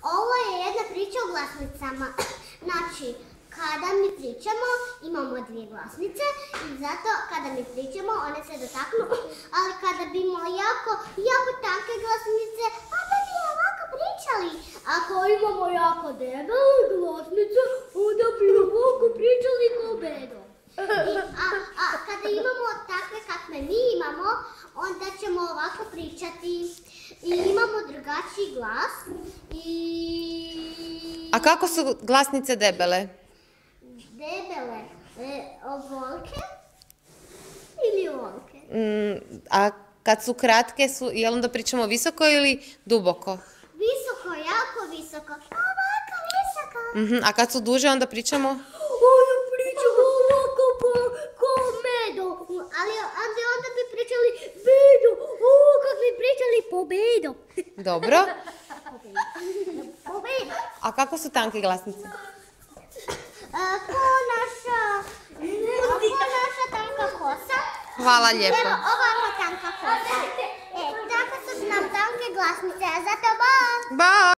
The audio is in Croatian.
Ovo je jedna priča o glasnicama. Znači, kada mi pričamo, imamo dvije glasnice i zato kada mi pričamo, one se dotaknu, ali kada bi imali jako tanke glasnice, onda bi ovako pričali. Ako imamo jako debele glasnice, onda bi ovako pričali ko bedo. A kada imamo takve kakve mi imamo, onda ćemo ovako pričati i imamo drugačiji glas. A kako su glasnice debele? Debele, ovolke ili ovolke? A kad su kratke, jel onda pričamo visoko ili duboko? Visoko, jako visoko. Ovako visoko. A kad su duže, onda pričamo? Onda pričamo ovako ko medo. Ali onda bi pričali bedo. Kako bi pričali po bedo. Dobro. Po bedo. A kako su tanke glasnice? Ko naša tanka kosa. Hvala lijepo. Evo ovako tanka kosa. Tako su nam tanke glasnice. Zato ba! Ba!